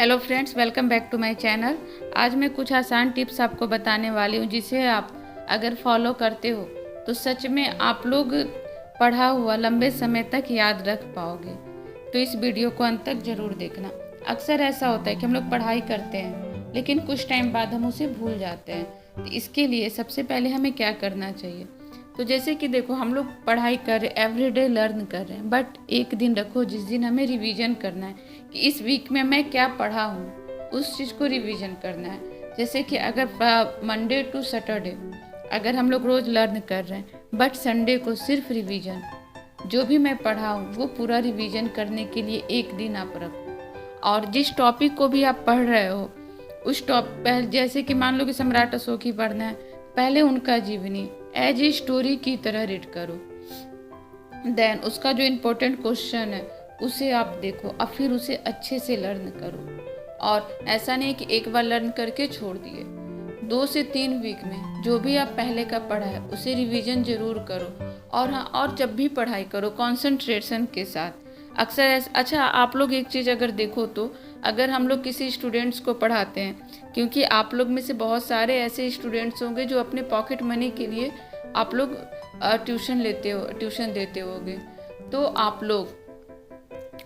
Hello friends, welcome back to my channel. आज मैं कुछ आसान टिप्स आपको बताने वाली हूँ जिसे आप अगर फॉलो करते हो तो सच में आप लोग पढ़ा हुआ लंबे समय तक याद रख पाओगे। तो इस वीडियो को अंत तक ज़रूर देखना। अक्सर ऐसा होता है कि हम लोग पढ़ाई करते हैं लेकिन कुछ टाइम बाद हम उसे भूल जाते हैं। तो इसके लिए सबसे पहले हमें क्या करना चाहिए? तो जैसे कि देखो, हम लोग पढ़ाई कर रहे, एवरीडे लर्न कर रहे हैं, बट एक दिन रखो जिस दिन हमें रिवीजन करना है कि इस वीक में मैं क्या पढ़ा हूँ, उस चीज़ को रिवीजन करना है। जैसे कि अगर मंडे टू सैटरडे अगर हम लोग रोज़ लर्न कर रहे हैं, बट संडे को सिर्फ रिवीजन, जो भी मैं पढ़ा हूँ वो पूरा रिवीजन करने के लिए एक दिन आप रखो। और जिस टॉपिक को भी आप पढ़ रहे हो उस पहले, जैसे कि मान लो कि सम्राट अशोक ही पढ़ना है, पहले उनका जीवनी एज ए स्टोरी की तरह रीड करो। देन उसका जो इम्पोर्टेंट क्वेश्चन है उसे आप देखो और फिर उसे अच्छे से लर्न करो। और ऐसा नहीं कि एक बार लर्न करके छोड़ दिए। 2 से 3 वीक में जो भी आप पहले का पढ़ा है उसे रिवीजन जरूर करो। और हाँ, और जब भी पढ़ाई करो कॉन्सेंट्रेशन के साथ। अक्सर अच्छा, आप लोग एक चीज़ अगर देखो तो अगर हम लोग किसी स्टूडेंट्स को पढ़ाते हैं, क्योंकि आप लोग में से बहुत सारे ऐसे स्टूडेंट्स होंगे जो अपने पॉकेट मनी के लिए आप लोग ट्यूशन देते होगे। तो आप लोग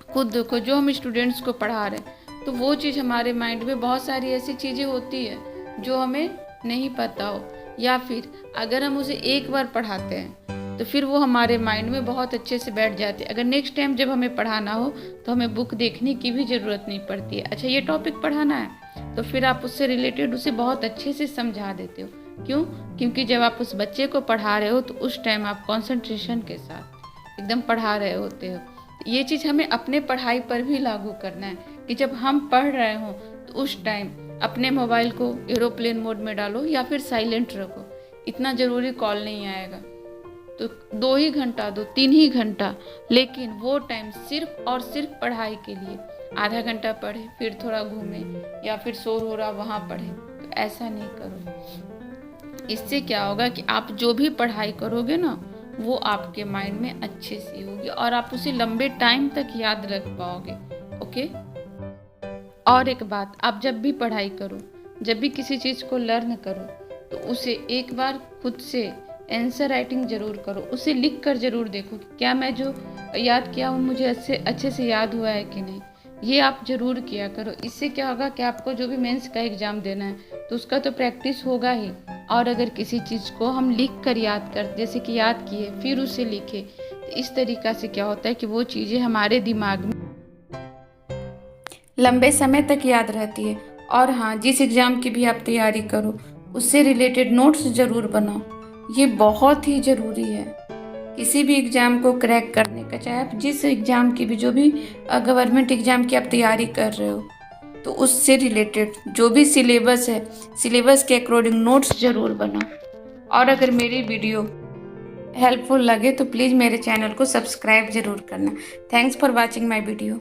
खुद देखो, जो हम स्टूडेंट्स को पढ़ा रहे हैं तो वो चीज़ हमारे माइंड में बहुत सारी ऐसी चीज़ें होती है जो हमें नहीं पता हो, या फिर अगर हम उसे एक बार पढ़ाते हैं तो फिर वो हमारे माइंड में बहुत अच्छे से बैठ जाते हैं। अगर नेक्स्ट टाइम जब हमें पढ़ाना हो तो हमें बुक देखने की भी ज़रूरत नहीं पड़ती है। अच्छा, ये टॉपिक पढ़ाना है तो फिर आप उससे रिलेटेड उसे बहुत अच्छे से समझा देते हो। क्यों? क्योंकि जब आप उस बच्चे को पढ़ा रहे हो तो उस टाइम आप कंसंट्रेशन के साथ एकदम पढ़ा रहे होते हो। ये चीज़ हमें अपने पढ़ाई पर भी लागू करना है कि जब हम पढ़ रहे हों तो उस टाइम अपने मोबाइल को एरोप्लेन मोड में डालो या फिर साइलेंट रखो। इतना ज़रूरी कॉल नहीं आएगा तो 2 ही घंटा दो, 3 ही घंटा, लेकिन वो टाइम सिर्फ और सिर्फ पढ़ाई के लिए। आधा घंटा पढ़े फिर थोड़ा घूमे या फिर शोर हो रहा वहाँ पढ़े, तो ऐसा नहीं करो। इससे क्या होगा कि आप जो भी पढ़ाई करोगे ना वो आपके माइंड में अच्छे से होगी और आप उसे लंबे टाइम तक याद रख पाओगे। ओके। और एक बात, आप जब भी पढ़ाई करो, जब भी किसी चीज़ को लर्न करो तो उसे एक बार खुद से आंसर राइटिंग जरूर करो। उसे लिख कर जरूर देखो कि क्या मैं जो याद किया हूँ मुझे अच्छे से याद हुआ है कि नहीं। ये आप जरूर किया करो। इससे क्या होगा कि आपको जो भी मेंस का एग्ज़ाम देना है तो उसका तो प्रैक्टिस होगा ही। और अगर किसी चीज़ को हम लिख कर याद कर, जैसे कि याद किए फिर उसे लिखे, तो इस तरीक़ा से क्या होता है कि वो चीज़ें हमारे दिमाग में लंबे समय तक याद रहती है। और हाँ, जिस एग्ज़ाम की भी आप तैयारी करो उससे रिलेटेड नोट्स ज़रूर बनाओ। ये बहुत ही ज़रूरी है किसी भी एग्ज़ाम को क्रैक करने का। चाहे आप जिस एग्ज़ाम की भी, जो भी गवर्नमेंट एग्ज़ाम की आप तैयारी कर रहे हो तो उससे रिलेटेड जो भी सिलेबस है, सिलेबस के अकॉर्डिंग नोट्स ज़रूर बनाओ। और अगर मेरी वीडियो हेल्पफुल लगे तो प्लीज़ मेरे चैनल को सब्सक्राइब ज़रूर करना। Thanks for watching my video.